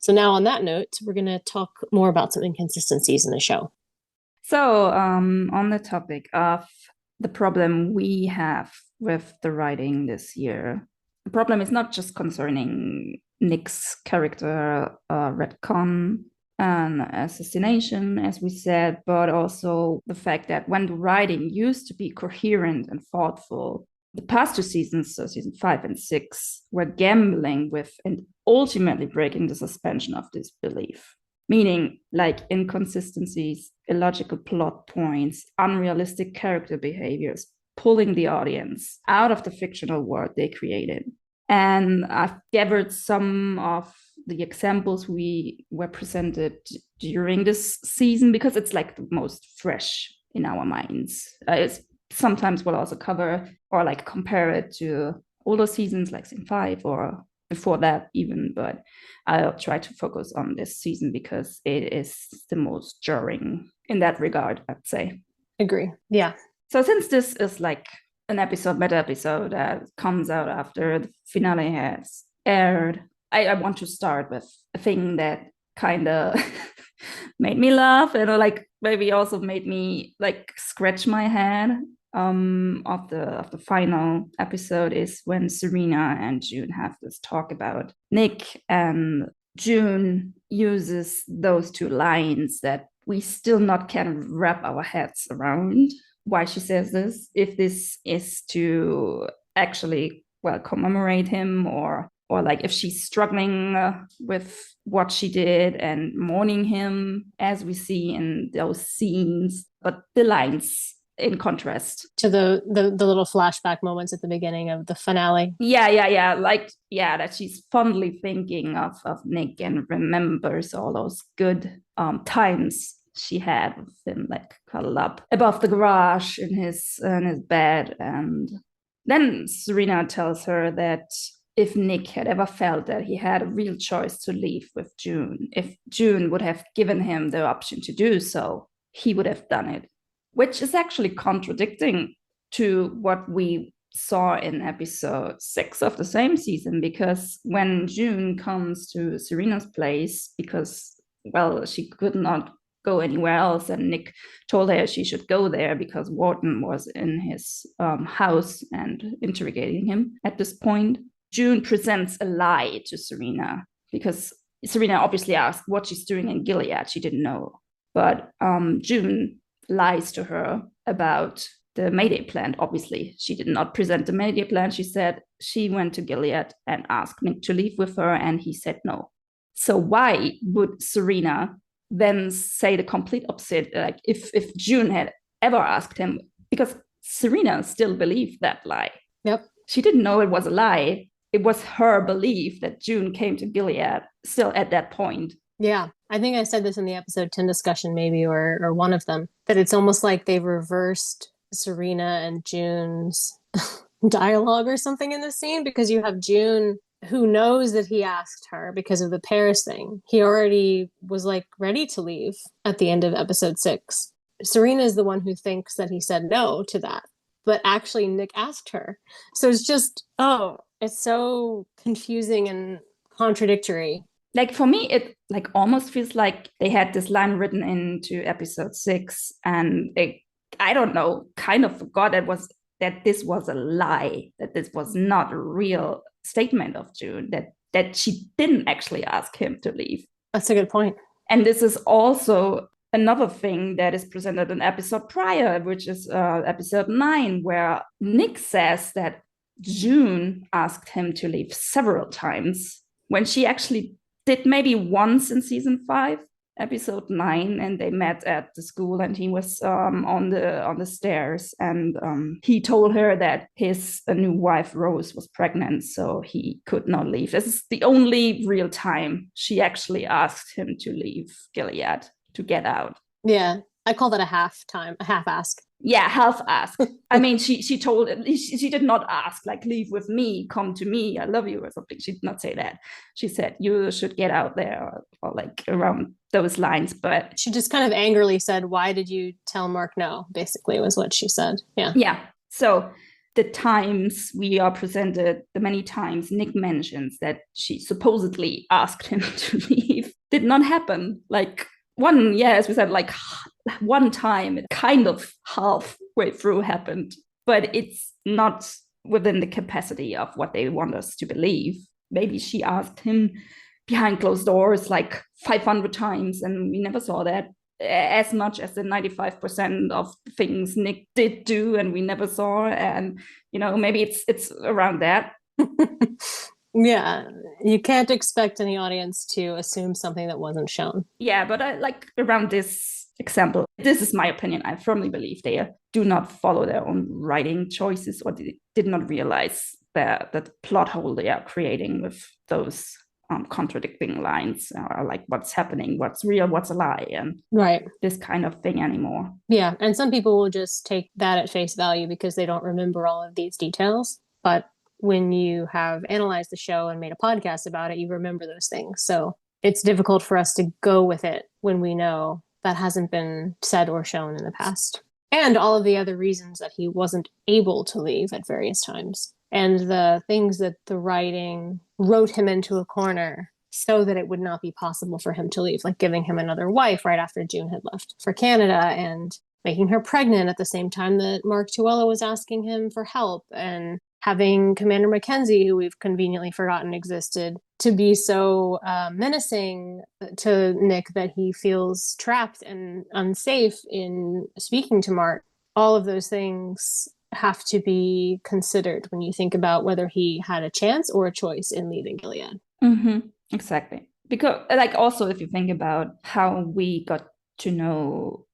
So now on that note, we're going to talk more about some inconsistencies in the show. So, on the topic of the problem we have with the writing this year, the problem is not just concerning Nick's character retcon and assassination, as we said, but also the fact that when the writing used to be coherent and thoughtful, the past two seasons, so season 5 and 6, were gambling with and ultimately breaking the suspension of disbelief. Meaning, like inconsistencies, illogical plot points, unrealistic character behaviors, pulling the audience out of the fictional world they created. And I've gathered some of the examples we were presented during this season because it's like the most fresh in our minds. It's sometimes we'll also cover or like compare it to older seasons like season 5 or before that even, but I'll try to focus on this season because it is the most jarring in that regard, I'd say. Agree. Yeah. So since this is like an meta episode that comes out after the finale has aired, I want to start with a thing that kind of made me laugh and like maybe also made me like scratch my head of the final episode is when Serena and June have this talk about Nick, and June uses those two lines that we still not can wrap our heads around why she says this, if this is to actually commemorate him or like if she's struggling with what she did and mourning him as we see in those scenes, but the lines in contrast to the little flashback moments at the beginning of the finale. Yeah. Like, yeah, that she's fondly thinking of Nick and remembers all those good times she had with him, like cuddled up above the garage in his bed. And then Serena tells her that if Nick had ever felt that he had a real choice to leave with June, if June would have given him the option to do so, he would have done it, which is actually contradicting to what we saw in episode 6 of the same season, because when June comes to Serena's place because, she could not go anywhere else and Nick told her she should go there because Wharton was in his house and interrogating him at this point, June presents a lie to Serena because Serena obviously asked what she's doing in Gilead. She didn't know. But June lies to her about the Mayday plan. Obviously, she did not present the Mayday plan. She said she went to Gilead and asked Nick to leave with her, and he said no. So why would Serena then say the complete opposite? Like if June had ever asked him, because Serena still believed that lie. Yep. She didn't know it was a lie. It was her belief that June came to Gilead still at that point. Yeah, I think I said this in the episode 10 discussion, maybe, or one of them, that it's almost like they've reversed Serena and June's dialogue or something in this scene, because you have June who knows that he asked her because of the Paris thing. He already was like ready to leave at the end of episode 6. Serena is the one who thinks that he said no to that, but actually Nick asked her. So it's just, it's so confusing and contradictory. Like for me, it like almost feels like they had this line written into episode 6 and I don't know, kind of forgot that this was a lie, that this was not a real statement of June, that she didn't actually ask him to leave. That's a good point. And this is also another thing that is presented in episode prior, which is episode 9, where Nick says that June asked him to leave several times when she actually did maybe once in season 5, episode 9, and they met at the school and he was on the stairs and he told her that his new wife Rose was pregnant, so he could not leave. This is the only real time she actually asked him to leave Gilead, to get out. Yeah, I call that a half ask. Yeah, half ask. I mean, she did not ask like, leave with me, come to me, I love you or something. She did not say that. She said you should get out there, or like around those lines. But she just kind of angrily said, why did you tell Mark no, basically was what she said. Yeah. So the times we are presented, the many times Nick mentions that she supposedly asked him to leave, did not happen. Like one, yeah, as we said, like one time it kind of halfway through happened, but it's not within the capacity of what they want us to believe. Maybe she asked him behind closed doors like 500 times and we never saw that, as much as the 95% of things Nick did do and we never saw. And, maybe it's around that. Yeah, you can't expect any audience to assume something that wasn't shown. Yeah, but I like around this example, this is my opinion. I firmly believe they do not follow their own writing choices, or they did not realize that plot hole they are creating with those contradicting lines, or like what's happening, what's real, what's a lie, and right, this kind of thing anymore. Yeah, and some people will just take that at face value because they don't remember all of these details. But when you have analyzed the show and made a podcast about it, you remember those things. So it's difficult for us to go with it when we know that hasn't been said or shown in the past. And all of the other reasons that he wasn't able to leave at various times. And the things that the writing wrote him into a corner so that it would not be possible for him to leave, like giving him another wife right after June had left for Canada and making her pregnant at the same time that Mark Tuello was asking him for help, and having Commander Mackenzie, who we've conveniently forgotten existed, to be so menacing to Nick that he feels trapped and unsafe in speaking to Mark. All of those things have to be considered when you think about whether he had a chance or a choice in leaving Gilead. Mm-hmm. Exactly. Because, like, also if you think about how we got to know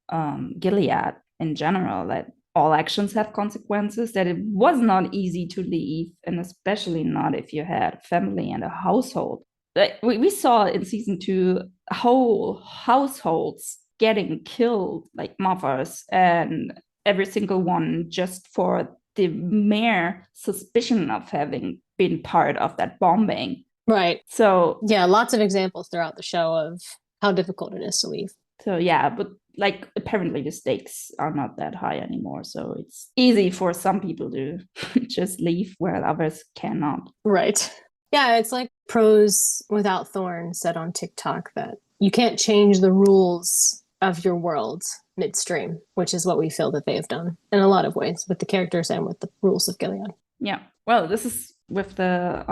Gilead in general, that all actions have consequences, that it was not easy to leave, and especially not if you had family and a household. Like, we saw in season 2 whole households getting killed, like mothers, and every single one just for the mere suspicion of having been part of that bombing. Right. So yeah, lots of examples throughout the show of how difficult it is to leave. So yeah, but like apparently the stakes are not that high anymore. So it's easy for some people to just leave where others cannot. Right. Yeah, it's like Pros Without Thorns said on TikTok that you can't change the rules of your world midstream, which is what we feel that they have done in a lot of ways with the characters and with the rules of Gilead. Yeah. Well, this is with the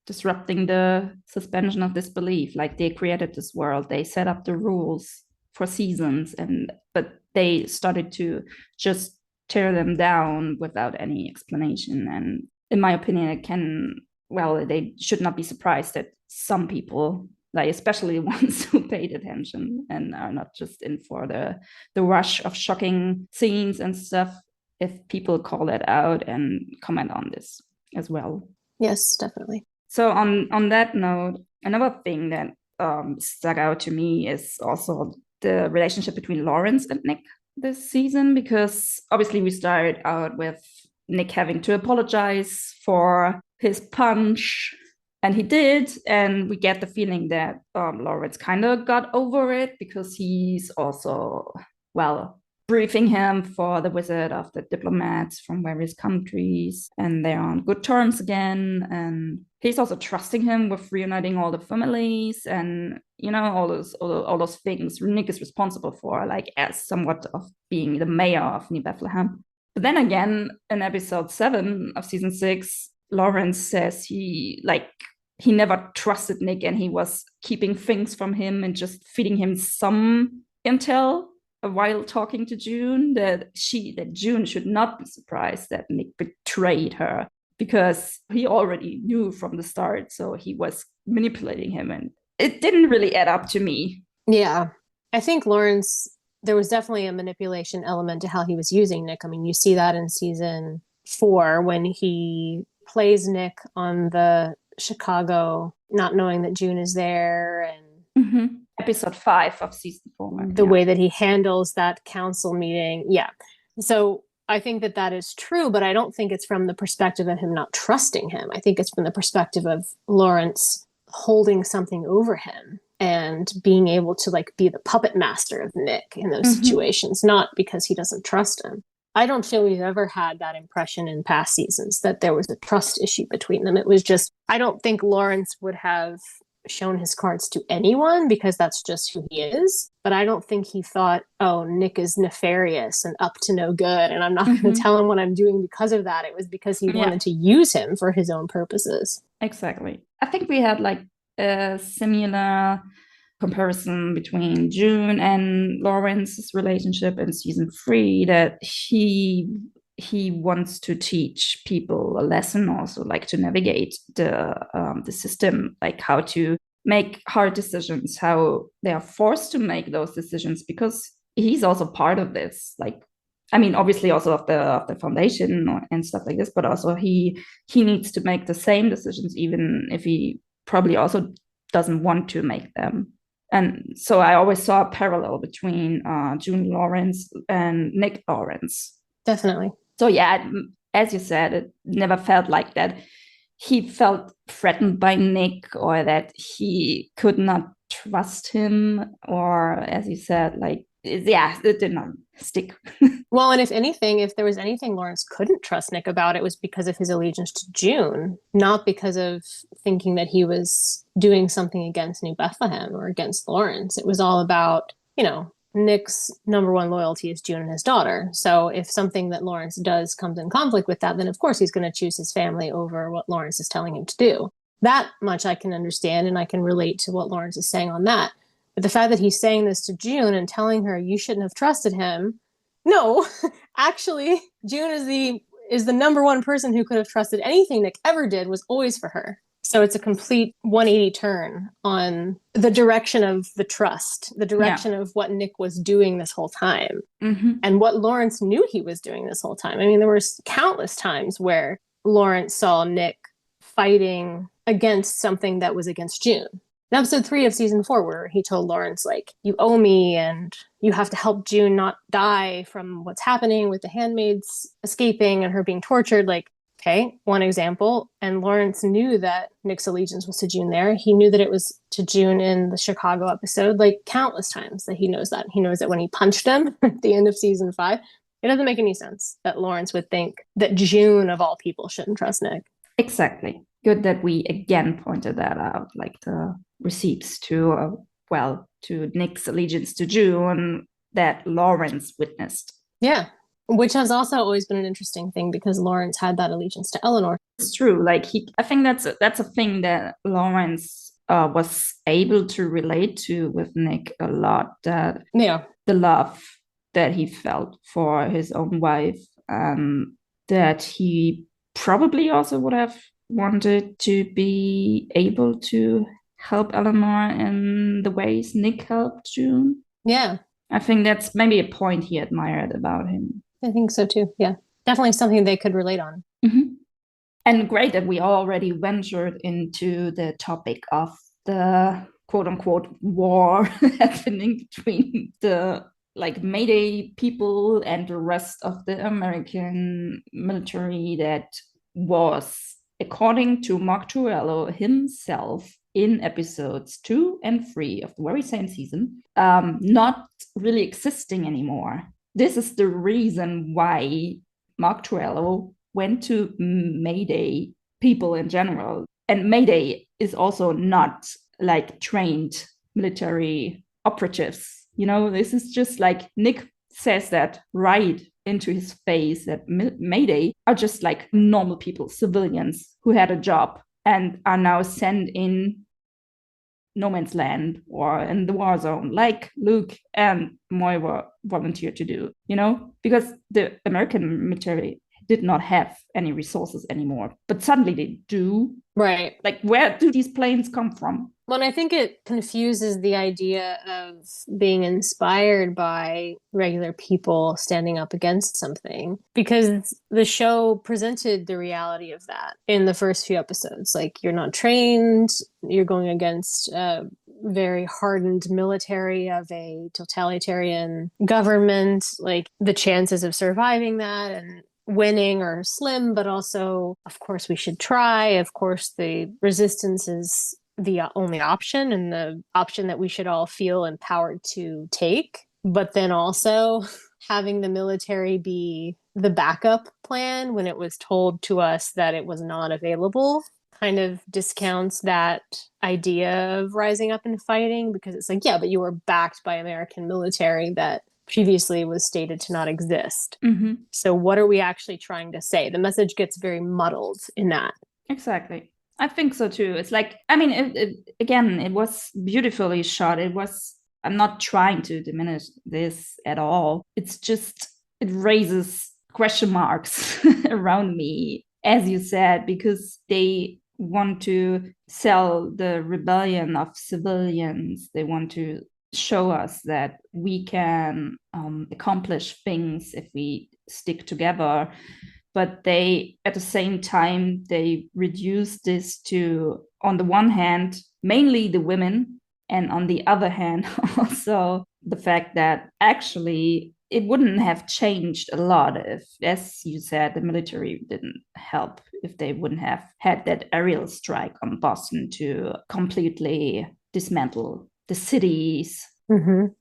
disrupting the suspension of disbelief. Like, they created this world, they set up the rules for seasons, but they started to just tear them down without any explanation. And in my opinion, they should not be surprised that some people, like especially the ones who paid attention and are not just in for the rush of shocking scenes and stuff, if people call that out and comment on this as well. Yes, definitely. So on that note, another thing that stuck out to me is also the relationship between Lawrence and Nick this season, because obviously we started out with Nick having to apologize for his punch, and he did, and we get the feeling that Lawrence kind of got over it because he's also, briefing him for the visit of the diplomats from various countries, and they're on good terms again. And he's also trusting him with reuniting all the families, and all those things Nick is responsible for, like as somewhat of being the mayor of New Bethlehem. But then again, in episode 7 of season 6, Lawrence says he never trusted Nick, and he was keeping things from him and just feeding him some intel while talking to June, that June should not be surprised that Nick betrayed her, because he already knew from the start. So he was manipulating him, and it didn't really add up to me. Yeah. I think Lawrence, there was definitely a manipulation element to how he was using Nick. I mean, you see that in season 4 when he plays Nick on the Chicago, not knowing that June is there, and mm-hmm. Episode 5 of season 4. The way that he handles that council meeting. Yeah. So I think that is true, but I don't think it's from the perspective of him not trusting him. I think it's from the perspective of Lawrence holding something over him and being able to be the puppet master of Nick in those situations, not because he doesn't trust him. I don't feel we've ever had that impression in past seasons that there was a trust issue between them. It was just, I don't think Lawrence would have shown his cards to anyone because that's just who he is. But I don't think he thought, oh, Nick is nefarious and up to no good, and I'm not going to Mm-hmm. tell him what I'm doing because of that. It was because he Yeah, wanted to use him for his own purposes. exactly. I think we had like a similar comparison between June and Lawrence's relationship in season 3, that he wants to teach people a lesson, also like to navigate the system, like how to make hard decisions, how they are forced to make those decisions, because he's also part of this. Like, I mean, obviously also of the foundation and stuff like this, but also he needs to make the same decisions, even if he probably also doesn't want to make them. And so I always saw a parallel between June Lawrence and Nick Lawrence. Definitely. So yeah, as you said, it never felt like that he felt threatened by Nick, or that he could not trust him, or as you said, like, yeah, it did not stick. Well, and if anything, if there was anything Lawrence couldn't trust Nick about, it was because of his allegiance to June, not because of thinking that he was doing something against New Bethlehem or against Lawrence. It was all about, Nick's number one loyalty is June and his daughter. So if something that Lawrence does comes in conflict with that, then of course he's going to choose his family over what Lawrence is telling him to do. That much I can understand, and I can relate to what Lawrence is saying on that. But the fact that he's saying this to June and telling her you shouldn't have trusted him, no, actually, June is the number one person who could have trusted anything Nick ever did was always for her. So it's a complete 180 turn on the direction of the trust, the direction of what Nick was doing this whole time, and what Lawrence knew he was doing this whole time. I mean, there were countless times where Lawrence saw Nick fighting against something that was against June. In episode 3 of season 4, where he told Lawrence, like, you owe me and you have to help June not die from what's happening with the handmaids escaping and her being tortured. Like, okay, one example. And Lawrence knew that Nick's allegiance was to June there. He knew that it was to June in the Chicago episode, like countless times that he knows that. He knows that when he punched him at the end of season 5. It doesn't make any sense that Lawrence would think that June, of all people, shouldn't trust Nick. Exactly. Good that we again pointed that out, like the receipts to, to Nick's allegiance to June that Lawrence witnessed. Yeah. Which has also always been an interesting thing because Lawrence had that allegiance to Eleanor. It's true. Like I think that's a thing that Lawrence was able to relate to with Nick a lot. That the love that he felt for his own wife, that he probably also would have wanted to be able to help Eleanor in the ways Nick helped June. Yeah. I think that's maybe a point he admired about him. I think so too. Yeah. Definitely something they could relate on. Mm-hmm. And great that we already ventured into the topic of the quote unquote war happening between the Mayday people and the rest of the American military that was, according to Mark Turello himself, in episodes 2 and 3 of the very same season, not really existing anymore. This is the reason why Mark Turello went to Mayday people in general. And Mayday is also not trained military operatives. This is just Nick says that right into his face, that Mayday are just normal people, civilians who had a job and are now sent in no man's land or in the war zone, like Luke and Moira volunteered to do, because the American military did not have any resources anymore, but suddenly they do. Right. Where do these planes come from? Well, I think it confuses the idea of being inspired by regular people standing up against something, because the show presented the reality of that in the first few episodes. You're not trained, you're going against a very hardened military of a totalitarian government. The chances of surviving that and winning are slim, but also, of course, we should try. Of course, the resistance is the only option and the option that we should all feel empowered to take. But then also having the military be the backup plan when it was told to us that it was not available kind of discounts that idea of rising up and fighting, because it's like, yeah, but you were backed by American military that previously was stated to not exist. Mm-hmm. So what are we actually trying to say? The message gets very muddled in that. Exactly. I think so too. It's like, I mean, again, it was beautifully shot. I'm not trying to diminish this at all. It's just, it raises question marks around me, as you said, because they want to sell the rebellion of civilians. They want to show us that we can accomplish things if we stick together. But they, at the same time, they reduce this to, on the one hand, mainly the women, and on the other hand, also the fact that actually it wouldn't have changed a lot if, as you said, the military didn't help, if they wouldn't have had that aerial strike on Boston to completely dismantle the city's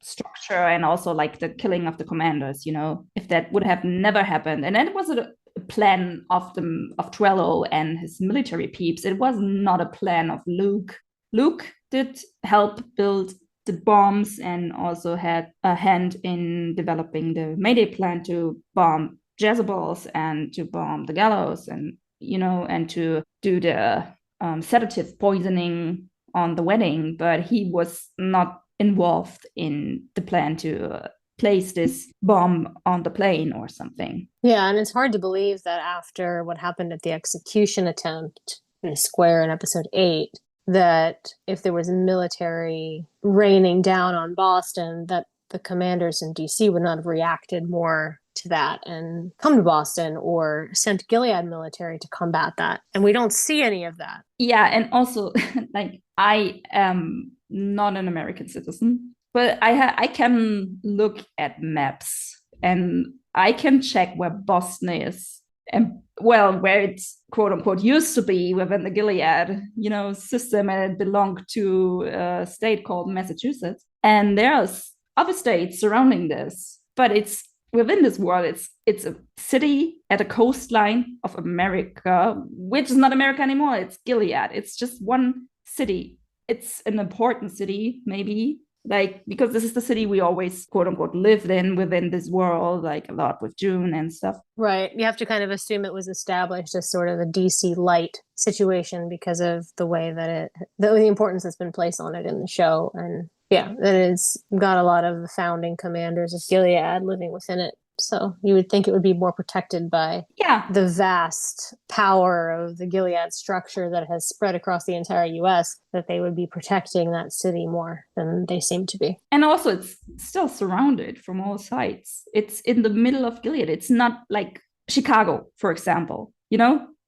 structure, and also like the killing of the commanders, if that would have never happened. And it was a plan of Trello and his military peeps. It was not a plan of Luke. Luke did help build the bombs and also had a hand in developing the Mayday plan to bomb Jezebels and to bomb the gallows, and and to do the sedative poisoning on the wedding, but he was not involved in the plan to place this bomb on the plane or something. Yeah, and it's hard to believe that after what happened at the execution attempt in the square in episode 8, that if there was military raining down on Boston, that the commanders in DC would not have reacted more to that and come to Boston or sent Gilead military to combat that. And we don't see any of that. Yeah, and also, like, I am not an American citizen, but I can look at maps and I can check where Boston is, and well, where it's quote unquote used to be within the Gilead, system, and it belonged to a state called Massachusetts. And there's other states surrounding this, but it's within this world. It's a city at a coastline of America, which is not America anymore. It's Gilead. It's just one city. It's an important city, maybe, like, because this is the city we always quote unquote lived in within this world, like a lot with June and stuff. Right. You have to kind of assume it was established as sort of a DC light situation because of the way that the importance that's been placed on it in the show. And yeah, that it's got a lot of the founding commanders of Gilead living within it. So you would think it would be more protected by the vast power of the Gilead structure that has spread across the entire US, that they would be protecting that city more than they seem to be. And also it's still surrounded from all sides. It's in the middle of Gilead. It's not like Chicago, for example,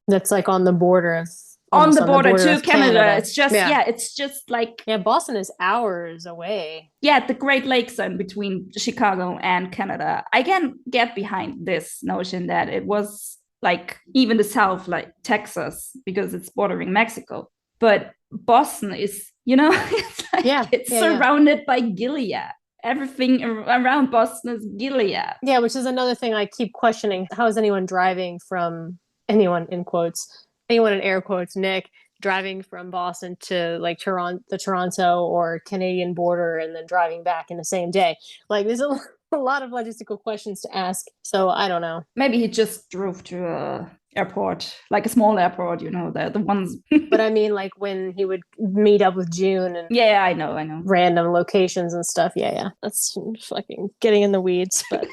That's like on the border of on the border to Canada. It's just, it's just like... Yeah, Boston is hours away. Yeah, the Great Lakes are in between Chicago and Canada. I can get behind this notion that it was like even the South, like Texas, because it's bordering Mexico. But Boston is, it's like it's surrounded by Gilead. Everything around Boston is Gilead. Yeah, which is another thing I keep questioning. How is anyone driving from, anyone in quotes, anyone in air quotes, Nick, driving from Boston to like the Toronto or Canadian border and then driving back in the same day? Like, there's a lot of logistical questions to ask. So I don't know. Maybe he just drove to a airport, like a small airport, the ones. But I mean, like when he would meet up with June and I know random locations and stuff. Yeah, that's fucking getting in the weeds, but.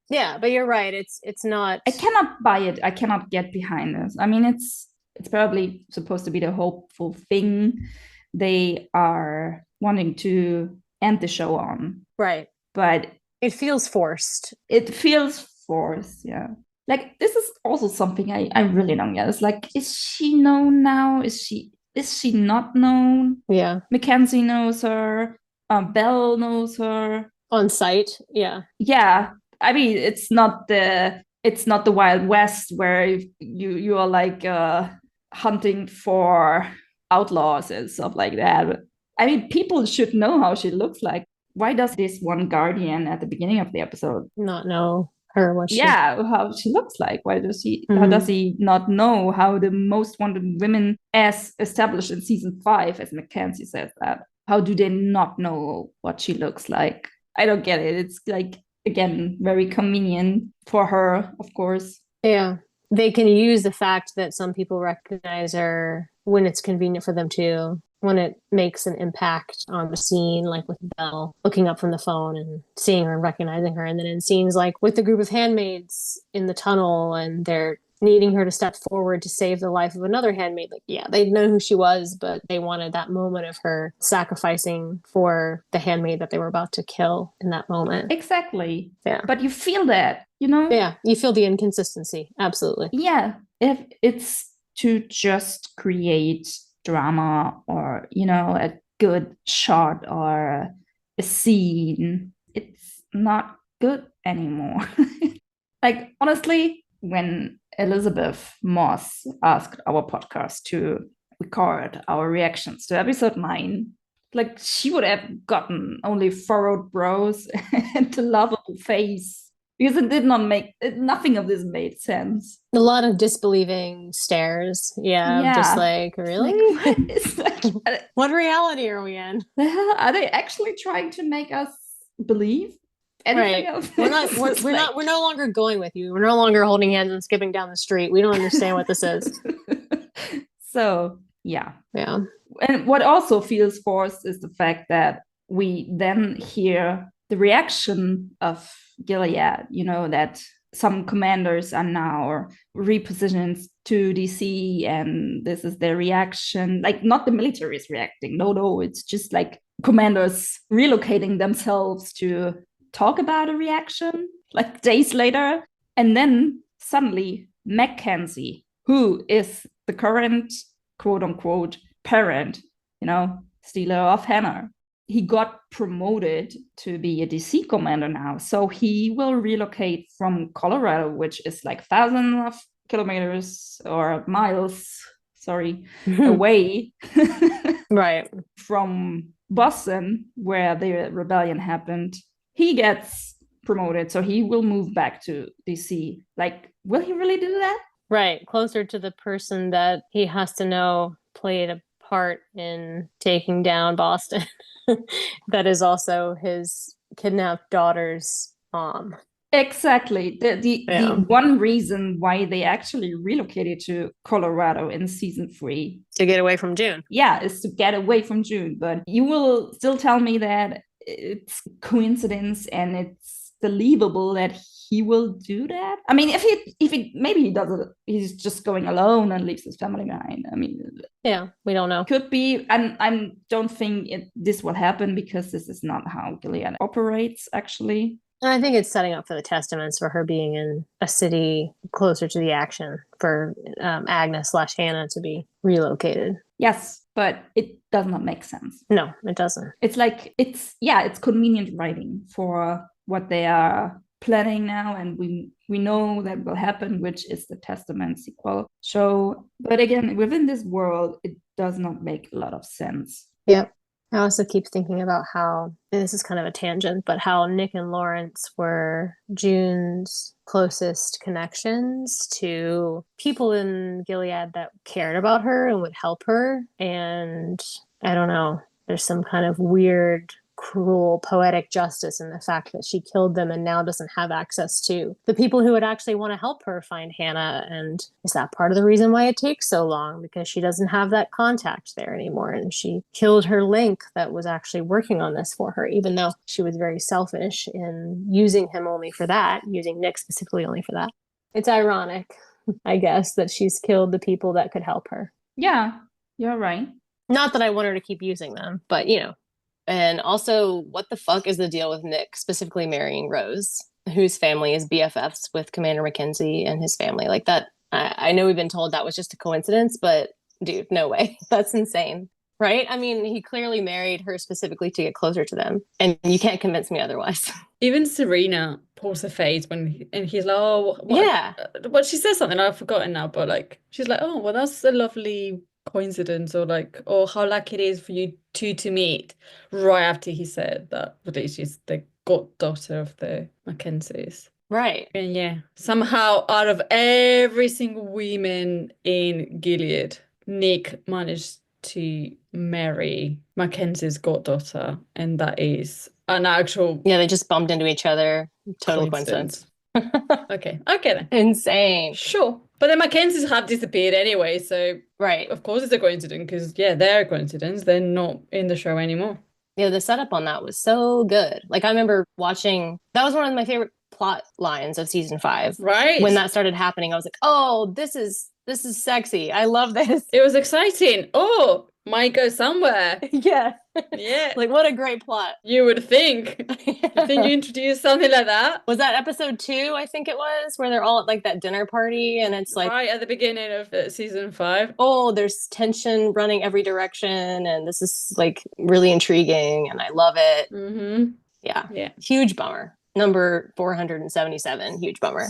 Yeah, but you're right. It's not. I cannot buy it. I cannot get behind this. I mean, it's probably supposed to be the hopeful thing they are wanting to end the show on. Right. But it feels forced. Yeah. Like, this is also something I really don't get. It's like, is she known now? Is she not known? Yeah. Mackenzie knows her. Belle knows her. On site. Yeah. Yeah. I mean, it's not the Wild West where you are like hunting for outlaws and stuff like that. But, I mean, people should know how she looks like. why does this one guardian at the beginning of the episode Not know her what she. yeah, how she looks like? Why does he how does Mhm. he not know how the most wanted women, as established in season 5, as Mackenzie says that? How do they not know what she looks like? I don't get it. It's like, again, very convenient for her, of course. Yeah. They can use the fact that some people recognize her when it's convenient for them to, when it makes an impact on the scene, like with Belle looking up from the phone and seeing her and recognizing her. And then in scenes like with the group of handmaids in the tunnel and they're needing her to step forward to save the life of another handmaid. Like, yeah, they'd know who she was, but they wanted that moment of her sacrificing for the handmaid that they were about to kill in that moment. Exactly. Yeah. But you feel that, you know? Yeah, you feel the inconsistency. Absolutely. Yeah. If it's to just create drama or, you know, a good shot or a scene, it's not good anymore. Like, honestly, when Elizabeth Moss asked our podcast to record our reactions to episode 9, like, she would have gotten only furrowed brows and a lovable face, because it did not make nothing of this made sense. A lot of disbelieving stares. Yeah, just Yeah. like, Like, really? what is like, What reality are we in? the hell are they actually trying to make us believe anything Right. else? We're no longer going with you. We're no longer holding hands and skipping down the street. We don't understand what this is. So yeah. Yeah. And what also feels forced is the fact that we then hear the reaction of Gilead, you know, that some commanders are now repositioned to DC and this is their reaction. Like, not the military is reacting. No, it's just like commanders relocating themselves to talk about a reaction like days later. And then suddenly Mackenzie, who is the current quote unquote parent, you know, stealer of Hannah, he got promoted to be a DC commander now. So he will relocate from Colorado, which is like thousands of kilometers or miles, sorry, away Right. from Boston, where the rebellion happened. He gets promoted, so he will move back to DC. Like, will he really do that? Right. Closer to the person that he has to know played a part in taking down Boston. That is also his kidnapped daughter's mom. Exactly. The Yeah. one reason why they actually relocated to Colorado in season 3, To get away from June. yeah, is to get away from June. But you will still tell me that it's coincidence and it's believable that he will do that. I mean, if he maybe he does it, he's just going alone and leaves his family behind. I mean, yeah, we don't know. Could be. I don't think this will happen, because this is not how Gilead operates, actually. And I think it's setting up for the Testaments for her being in a city closer to the action for Agnes/Hannah to be relocated. Yes, but it does not make sense. No, it doesn't. It's like, it's convenient writing for what they are planning now, and we know that will happen, which is the Testament sequel show. But again, within this world, it does not make a lot of sense. Yep. I also keep thinking about how, and this is kind of a tangent, but how Nick and Lawrence were June's closest connections to people in Gilead that cared about her and would help her. And I don't know, there's some kind of weird, cruel, poetic justice in the fact that she killed them and now doesn't have access to the people who would actually want to help her find Hannah. And is that part of the reason why it takes so long? Because she doesn't have that contact there anymore. And she killed her link that was actually working on this for her, even though she was very selfish in using him only for that, using Nick specifically only for that. It's ironic, I guess, that she's killed the people that could help her. Yeah, you're right. Not that I want her to keep using them, but you know. And also, what the fuck is the deal with Nick specifically marrying Rose, whose family is BFFs with Commander Mackenzie and his family? Like that, I know we've been told that was just a coincidence, but dude, no way. That's insane. Right? I mean, he clearly married her specifically to get closer to them, and you can't convince me otherwise. Even Serena pulls her face and he's like, oh, what? Yeah. What she says something I've forgotten now, but like she's like, oh, well, that's a lovely coincidence or like, or how lucky it is for you two to meet right after he said that she's the goddaughter of the Mackenzies. Right. And yeah, somehow out of every single woman in Gilead, Nick managed to marry Mackenzie's goddaughter, and that is an actual Yeah, they just bumped into each other. Total coincidence. Okay, then. Insane. Sure. But the Mackenzies have disappeared anyway, so Right. of course it's a coincidence because, yeah, they're a coincidence. They're not in the show anymore. Yeah, the setup on that was so good. Like, I remember watching, that was one of my favorite plot lines of season 5. Right? When that started happening, I was like, oh, this is sexy. I love this. It was exciting. Oh, might go somewhere. Yeah. Yeah. Like, what a great plot. You would think. You think you introduced something like that? Was that episode 2, I think it was, where they're all at like that dinner party and it's like right at the beginning of season 5. Oh, there's tension running every direction and this is like really intriguing and I love it. Mm-hmm. Yeah. Huge bummer. Number 477, huge bummer.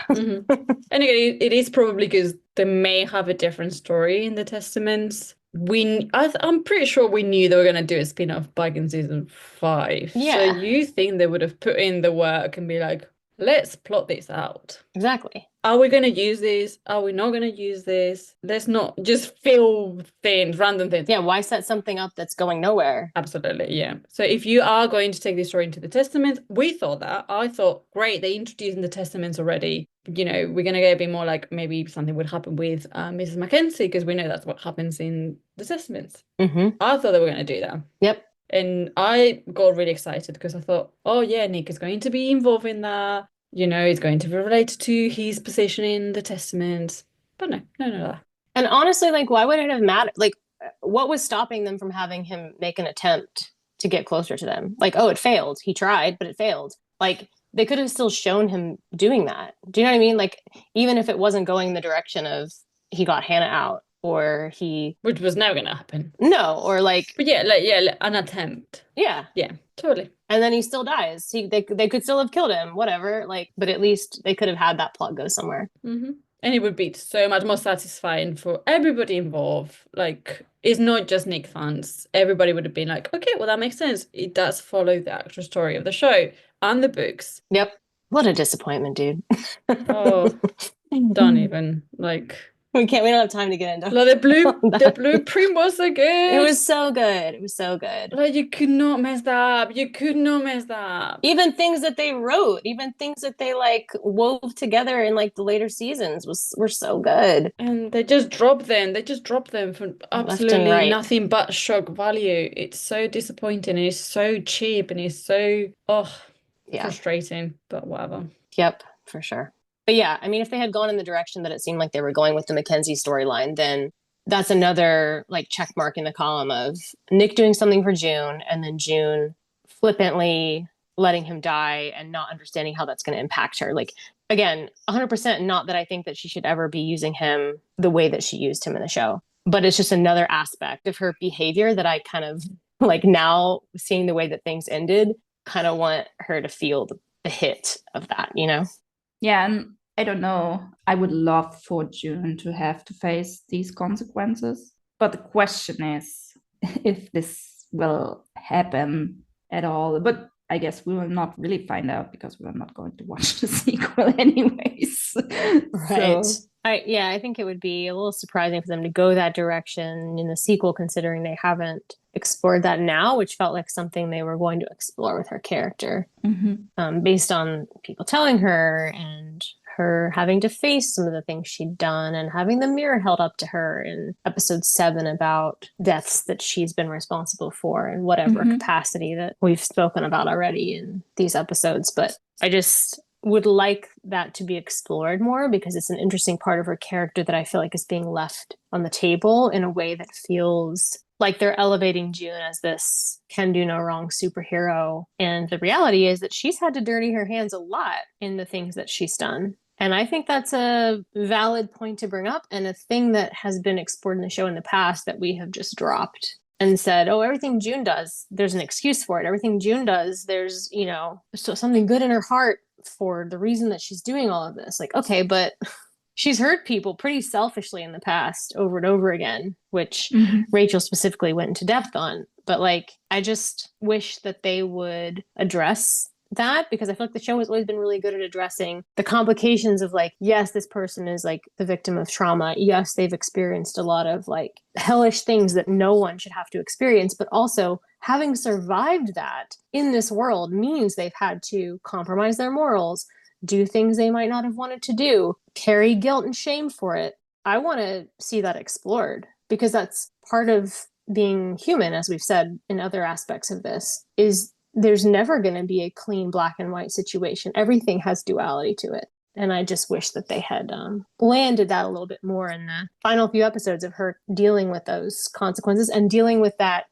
Mm-hmm. And again, it is probably because they may have a different story in the Testaments. I'm pretty sure we knew they were going to do a spin-off back in season 5. Yeah. So you think they would have put in the work and be like, let's plot this out. Exactly. Are we going to use this? Are we not going to use this? Let's not just fill things, random things. Yeah, why set something up that's going nowhere? Absolutely, yeah. So if you are going to take this story into the Testaments, we thought that. I thought, great, they're introducing the Testaments already. You know, we're going to get a bit more like maybe something would happen with Mrs. Mackenzie because we know that's what happens in the Testaments. Mm-hmm. I thought they were going to do that. Yep. And I got really excited because I thought, oh yeah, Nick is going to be involved in that. You know, it's going to be related to his position in the Testament. But no. And honestly, like, why would it have mattered? Like, what was stopping them from having him make an attempt to get closer to them? Like, oh, it failed. He tried, but it failed. Like, they could have still shown him doing that. Do you know what I mean? Like, even if it wasn't going the direction of he got Hannah out or he... Which was never going to happen. No, or like... But yeah, an attempt. Yeah. Yeah, totally. And then he still dies. They could still have killed him, whatever. Like, but at least they could have had that plot go somewhere. Mm-hmm. And it would be so much more satisfying for everybody involved. Like, it's not just Nick fans. Everybody would have been like, okay, well, that makes sense. It does follow the actual story of the show and the books. Yep. What a disappointment, dude. Oh, don't even, like... We don't have time to get into like the blueprint was so good. It was so good. It was so good. Like, you could not mess that up. You could not mess that up. Even things that they wrote, even things that they like wove together in like the later seasons were so good. And they just dropped them. They just dropped them for absolutely right. nothing but shock value. It's so disappointing and it's so cheap and it's so frustrating, but whatever. Yep, for sure. But yeah, I mean, if they had gone in the direction that it seemed like they were going with the Mackenzie storyline, then that's another like check mark in the column of Nick doing something for June and then June flippantly letting him die and not understanding how that's going to impact her. Like, again, 100% not that I think that she should ever be using him the way that she used him in the show, but it's just another aspect of her behavior that I kind of like now seeing the way that things ended, kind of want her to feel the hit of that, you know? Yeah, and I don't know. I would love for June to have to face these consequences. But the question is if this will happen at all. But I guess we will not really find out because we're not going to watch the sequel anyways. Right. So. I think it would be a little surprising for them to go that direction in the sequel, considering they haven't explored that now, which felt like something they were going to explore with her character, based on people telling her and her having to face some of the things she'd done and having the mirror held up to her in episode 7 about deaths that she's been responsible for in whatever capacity that we've spoken about already in these episodes. But I just would like that to be explored more because it's an interesting part of her character that I feel like is being left on the table in a way that feels like they're elevating June as this can do no wrong superhero. And the reality is that she's had to dirty her hands a lot in the things that she's done. And I think that's a valid point to bring up and a thing that has been explored in the show in the past that we have just dropped and said, oh, everything June does, there's an excuse for it. Everything June does, there's, you know, so something good in her heart for the reason that she's doing all of this. Like, okay, but she's hurt people pretty selfishly in the past over and over again, which Mhm. Rachel specifically went into depth on. But like, I just wish that they would address that, because I feel like the show has always been really good at addressing the complications of like, yes, this person is like the victim of trauma. Yes, they've experienced a lot of like hellish things that no one should have to experience, but also having survived that in this world means they've had to compromise their morals, do things they might not have wanted to do, carry guilt and shame for it. I want to see that explored, because that's part of being human, as we've said in other aspects of this, is there's never going to be a clean black and white situation. Everything has duality to it. And I just wish that they had landed that a little bit more in the final few episodes of her dealing with those consequences and dealing with that.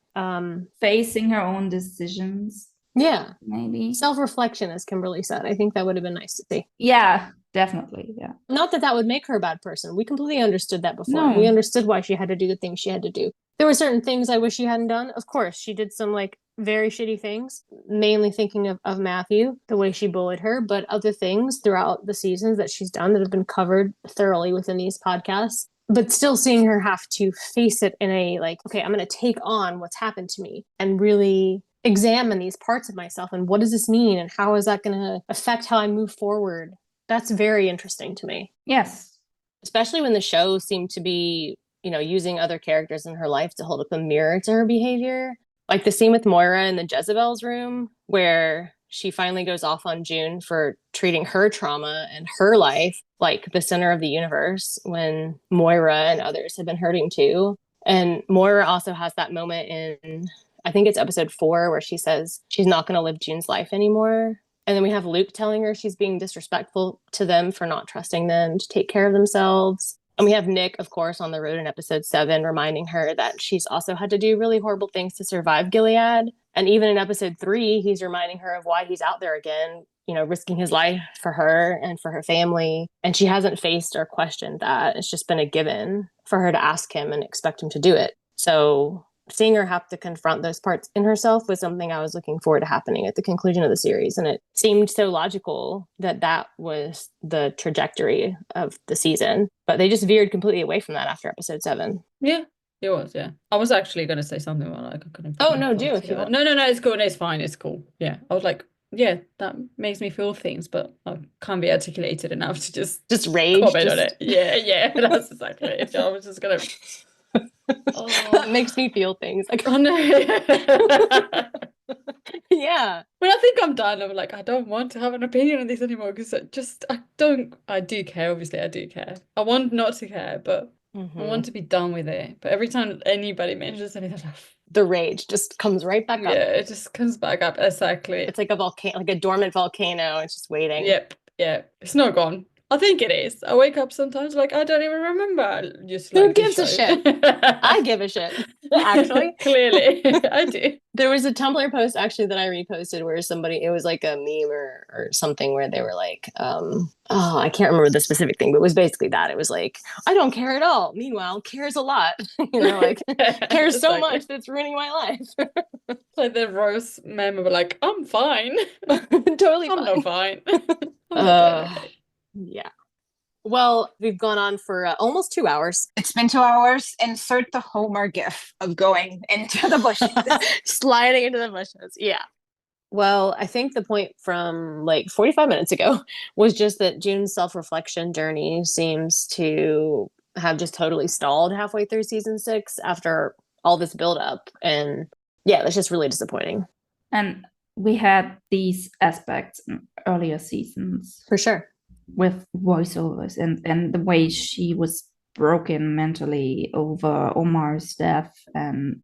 Facing her own decisions. Yeah. Maybe. Self-reflection, as Kimberly said. I think that would have been nice to see. Yeah, definitely. Yeah. Not that that would make her a bad person. We completely understood that before. No. We understood why she had to do the things she had to do. There were certain things I wish she hadn't done. Of course, she did some like very shitty things, mainly thinking of Matthew, the way she bullied her, but other things throughout the seasons that she's done that have been covered thoroughly within these podcasts. But still seeing her have to face it in a like, okay, I'm going to take on what's happened to me and really examine these parts of myself. And what does this mean? And how is that going to affect how I move forward? That's very interesting to me. Yes. Especially when the show seemed to be, you know, using other characters in her life to hold up a mirror to her behavior. Like the scene with Moira in the Jezebel's room, where she finally goes off on June for treating her trauma and her life like the center of the universe, when Moira and others have been hurting too. And Moira also has that moment in, I think it's episode 4, where she says she's not going to live June's life anymore. And then we have Luke telling her she's being disrespectful to them for not trusting them to take care of themselves. And we have Nick, of course, on the road in episode 7, reminding her that she's also had to do really horrible things to survive Gilead. And even in episode 3, he's reminding her of why he's out there again, you know, risking his life for her and for her family. And she hasn't faced or questioned that. It's just been a given for her to ask him and expect him to do it. So seeing her have to confront those parts in herself was something I was looking forward to happening at the conclusion of the series. And it seemed so logical that that was the trajectory of the season. But they just veered completely away from that after episode 7. Yeah, it was, yeah. I was actually going to say something about like, I couldn't. Oh, no, do if you want. No, it's cool. No, it's fine. It's cool. Yeah. I was like, yeah, that makes me feel things, but I can't be articulated enough to just rage. Comment on it. Yeah. That's exactly it. I was just going to. That makes me feel things. Like, Oh no. Yeah. When I think I'm done, I'm like, I don't want to have an opinion on this anymore, because I do care, obviously I do care. I want not to care, but I want to be done with it. But every time anybody mentions anything, the rage just comes right back up. Yeah, it just comes back up. Exactly. It's like a volcano, like a dormant volcano. It's just waiting. Yep. Yeah. It's not gone. I think it is. I wake up sometimes like I don't even remember. Just Who like gives a shit? I give a shit. Actually, clearly, I do. There was a Tumblr post actually that I reposted where somebody, it was like a meme or something, where they were like, I can't remember the specific thing, but it was basically that. It was like, I don't care at all. Meanwhile, cares a lot. You know, like cares so much that it's ruining my life. Like the Rose meme, were like, I'm fine. Totally I'm fine. not fine. Okay. Yeah. Well, we've gone on for almost 2 hours. It's been 2 hours. Insert the Homer gif of going into the bushes. Sliding into the bushes. Yeah. Well, I think the point from like 45 minutes ago was just that June's self-reflection journey seems to have just totally stalled halfway through season 6 after all this buildup. And yeah, that's just really disappointing. And we had these aspects in earlier seasons. For sure. With voiceovers and the way she was broken mentally over Omar's death and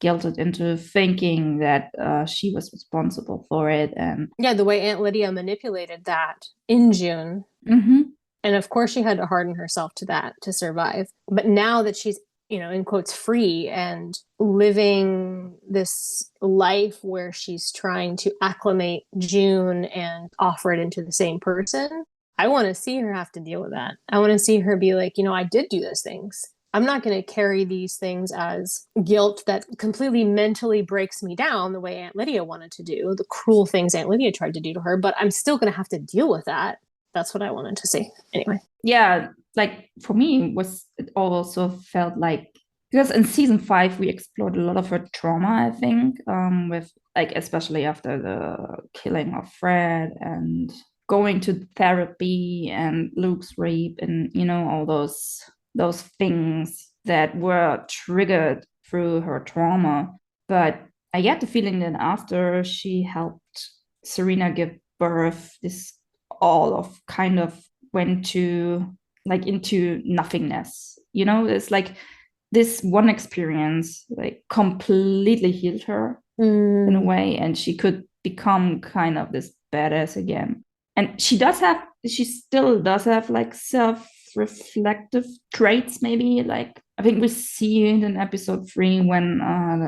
guilted into thinking that she was responsible for it. And the way Aunt Lydia manipulated that in June. Mm-hmm. And of course she had to harden herself to that to survive. But now that she's, you know, in quotes, free and living this life where she's trying to acclimate June and offer it into the same person, I want to see her have to deal with that. I want to see her be like, you know, I did do those things. I'm not going to carry these things as guilt that completely mentally breaks me down the way Aunt Lydia wanted to do, the cruel things Aunt Lydia tried to do to her, but I'm still going to have to deal with that. That's what I wanted to see. Anyway. Yeah, like for me, it also felt like, because in season 5 we explored a lot of her trauma, I think, with like especially after the killing of Fred and going to therapy and Luke's rape and all those things that were triggered through her trauma. But I get the feeling that after she helped Serena give birth, this all of kind of went to like into nothingness. It's like this one experience like completely healed her in a way, and she could become kind of this badass again. And she still does have like self-reflective traits, maybe. Like I think we see it in episode 3 when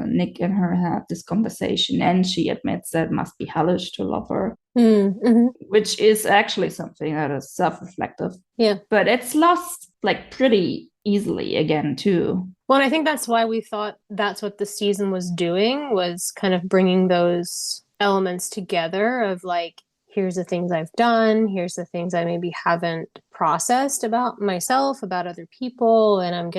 Nick and her have this conversation, and she admits that it must be hellish to love her, which is actually something that is self-reflective. Yeah. But it's lost like pretty easily again too. Well, and I think that's why we thought that's what the season was doing, was kind of bringing those elements together of like, here's the things I've done, here's the things I maybe haven't processed about myself, about other people, and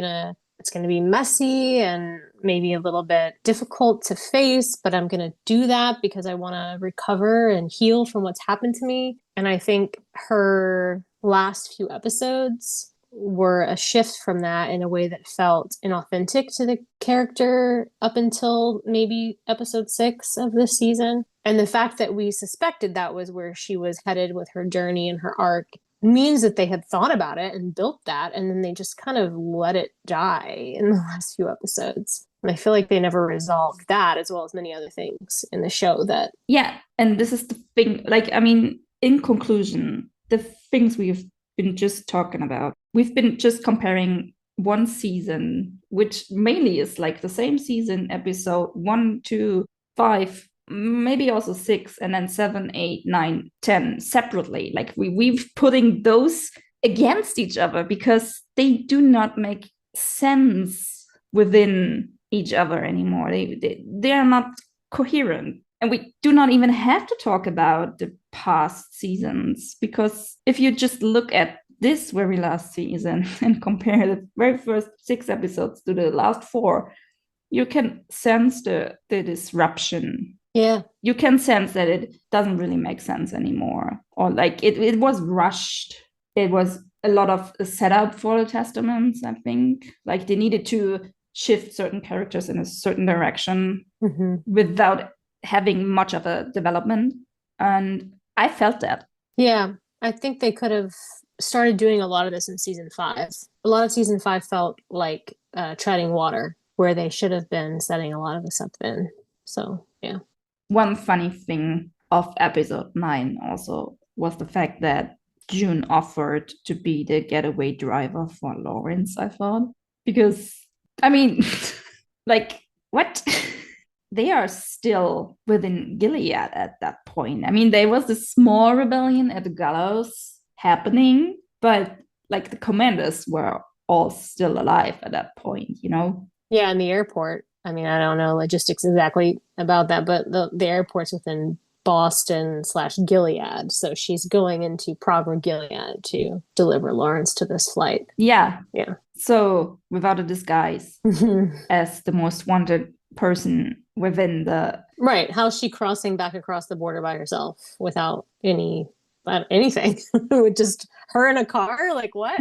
it's gonna be messy and maybe a little bit difficult to face, but I'm gonna do that because I want to recover and heal from what's happened to me. And I think her last few episodes were a shift from that in a way that felt inauthentic to the character up until maybe episode 6 of this season. And the fact that we suspected that was where she was headed with her journey and her arc means that they had thought about it and built that, and then they just kind of let it die in the last few episodes. And I feel like they never resolved that, as well as many other things in the show that... Yeah, and this is the thing, like, I mean, in conclusion, the things we've been just talking about, we've been just comparing one season, which mainly is like the same season, episode 1, 2, 5, maybe also 6, and then 7, 8, 9, 10 separately. Like we've putting those against each other because they do not make sense within each other anymore. They are not coherent. And we do not even have to talk about the past seasons, because if you just look at this very last season and compare the very first 6 episodes to the last 4, you can sense the disruption. Yeah. You can sense that it doesn't really make sense anymore. Or like it was rushed. It was a lot of setup for the Testaments, I think. Like they needed to shift certain characters in a certain direction without having much of a development. And I felt that. Yeah. I think they could have started doing a lot of this in season 5. A lot of season 5 felt like treading water, where they should have been setting a lot of this up in. So, yeah. One funny thing of episode 9 also was the fact that June offered to be the getaway driver for Lawrence, I thought. Because, I mean, like, what? They are still within Gilead at that point. I mean, there was this small rebellion at the gallows happening, but like the commanders were all still alive at that point, Yeah, in the airport. I mean, I don't know logistics exactly about that, but the airport's within Boston/Gilead. So she's going into proper Gilead to deliver Lawrence to this flight. Yeah. Yeah. So without a disguise, as the most wanted person within the... Right. How's she crossing back across the border by herself without anything? Just her in a car? Like what?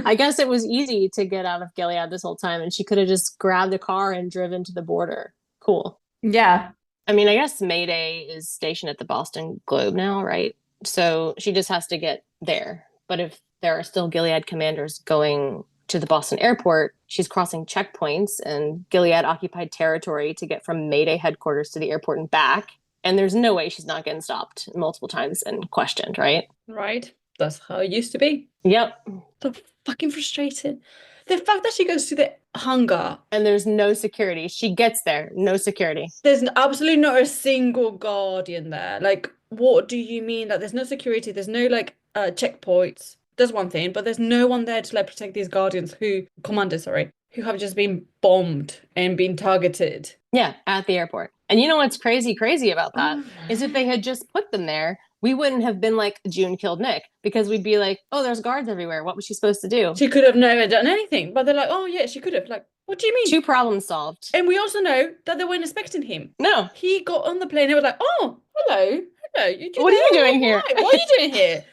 I guess it was easy to get out of Gilead this whole time, and she could have just grabbed a car and driven to the border. Cool. Yeah. I mean, I guess Mayday is stationed at the Boston Globe now, right? So she just has to get there. But if there are still Gilead commanders going to the Boston airport, she's crossing checkpoints and Gilead occupied territory to get from Mayday headquarters to the airport and back. And there's no way she's not getting stopped multiple times and questioned, right? Right. That's how it used to be. Yep. So fucking frustrating. The fact that she goes to the hangar and there's no security. She gets there, no security. There's absolutely not a single guardian there. Like, what do you mean that there's no security? There's no like checkpoints. There's one thing, but there's no one there to like protect these commanders, who have just been bombed and been targeted. Yeah, at the airport. And you know what's crazy about that is if they had just put them there, we wouldn't have been like, June killed Nick, because we'd be like, oh, there's guards everywhere. What was she supposed to do? She could have never done anything, but they're like, oh yeah, she could have. Like, what do you mean? 2 problems solved. And we also know that they weren't expecting him. No. He got on the plane and was like, oh, hello. What are you doing here? Why? What are you doing here?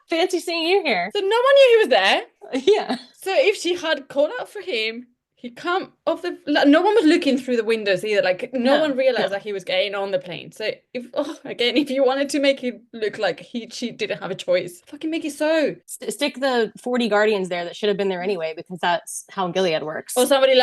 Fancy seeing you here. So no one knew he was there. Yeah. So if she had called out for him, he come off the. Like, no one was looking through the windows either. Like no one realized that he was getting on the plane. So if you wanted to make it look like she didn't have a choice, fucking make it so. Stick the 40 guardians there that should have been there anyway, because that's how Gilead works. Or somebody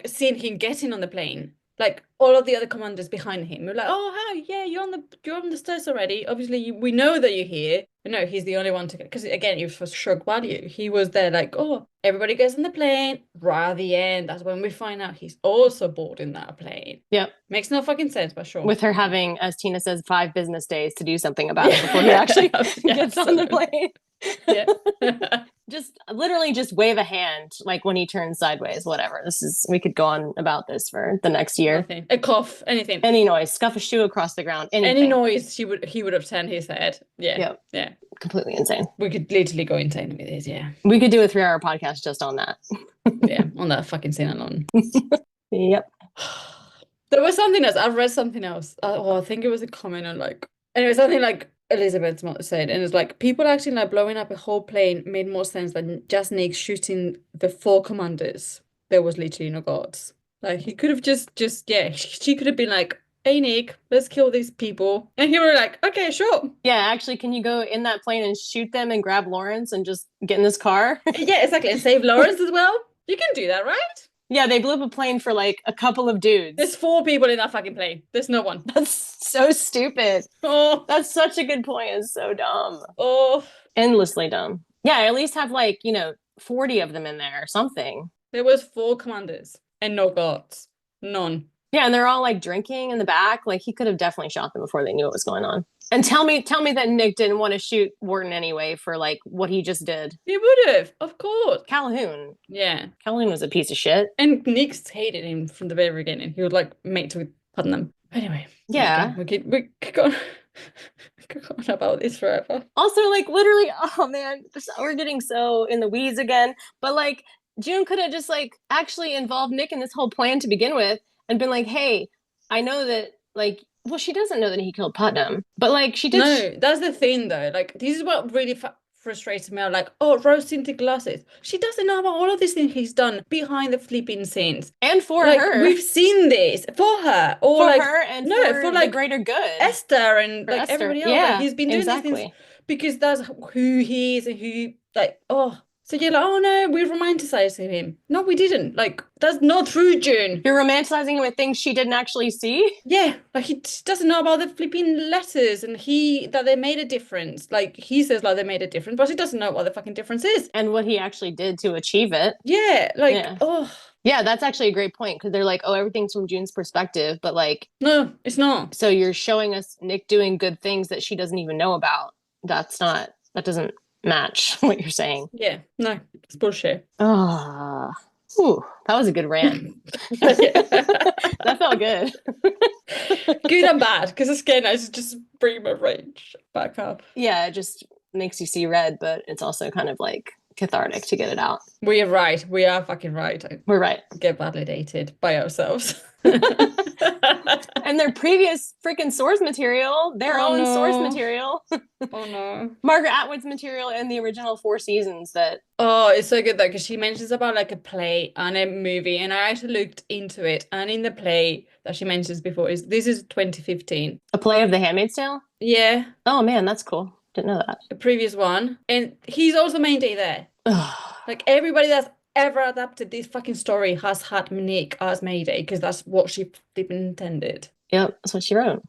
seeing him getting on the plane. Like all of the other commanders behind him were like, "Oh, hi, yeah, you're on the stairs already. Obviously, we know that you're here." But no, he's the only one to get, because again, it was for shock value. He was there like, "Oh, everybody goes on the plane." Right at the end, that's when we find out he's also boarding that plane. Yep, makes no fucking sense, but sure. With her having, as Tina says, 5 business days to do something about it before he actually gets on the plane. Yeah. Just literally just wave a hand, like when he turns sideways, whatever. We could go on about this for the next year. Nothing. A cough, anything. Any noise, scuff a shoe across the ground, anything. Any noise, he would have turned his head. Yeah. Yep. Yeah. Completely insane. We could literally go insane with this, yeah. We could do a 3-hour podcast just on that. Yeah, on that fucking scene alone. Yep. There was something else. I've read something else. I think it was a comment on anyway, something like Elizabeth said, and it's like people acting like blowing up a whole plane made more sense than just Nick shooting the 4 commanders. There was literally no guards. Like he could have just she could have been like, "Hey Nick, let's kill these people," and he were like, "Okay, sure." Yeah, actually, can you go in that plane and shoot them and grab Lawrence and just get in this car? Yeah, exactly, and save Lawrence as well. You can do that, right? Yeah, they blew up a plane for like a couple of dudes. There's 4 people in that fucking plane. There's no one. That's so stupid. Oh, that's such a good point. It's so dumb. Oh, endlessly dumb. Yeah, at least have 40 of them in there or something. There was 4 commanders and no guards. None. Yeah, and they're all drinking in the back. Like he could have definitely shot them before they knew what was going on. And tell me that Nick didn't want to shoot Wharton anyway for what he just did. He would have, of course. Calhoun. Yeah. Calhoun was a piece of shit. And Nick hated him from the very beginning. He was mate with Putnam. Anyway. Yeah. We could go on about this forever. Also, literally, oh man, we're getting so in the weeds again. But June could have just actually involved Nick in this whole plan to begin with and been like, hey, I know that well, she doesn't know that he killed Putnam, but she did. No, that's the thing though. This is what really frustrates me. Rose tinted glasses. She doesn't know about all of these things he's done behind the flipping scenes. And for her. We've seen this. For her. Or for her and for the greater good. Esther and Esther. everybody else. Yeah, he's been doing these things because that's who he is and who So you're oh no, we romanticized him. No, we didn't. That's not true, June. You're romanticizing him with things she didn't actually see? Yeah, he doesn't know about the flipping letters and that they made a difference. He says they made a difference, but he doesn't know what the fucking difference is. And what he actually did to achieve it. Yeah, oh. Yeah, that's actually a great point, because they're oh, everything's from June's perspective, but no, it's not. So you're showing us Nick doing good things that she doesn't even know about. That doesn't match what you're saying. Yeah, no, it's bullshit. Oh, that was a good rant. That felt good. Good and bad, because it's getting nice to just bring my rage back up. Yeah, it just makes you see red, but it's also kind of cathartic to get it out. We are right. We are fucking right. We're right. Get validated by ourselves. And their previous freaking source material, source material. Oh no. Margaret Atwood's material in the original 4 seasons that. Oh, it's so good though, because she mentions about a play and a movie, and I actually looked into it, and in the play that she mentions before this is 2015. A play of The Handmaid's Tale? Yeah. Oh man, that's cool. Didn't know that. The previous one. And he's also main day there. Everybody that's ever adapted this fucking story has had Nick as Mayday, because that's what she intended. Yep, that's what she wrote.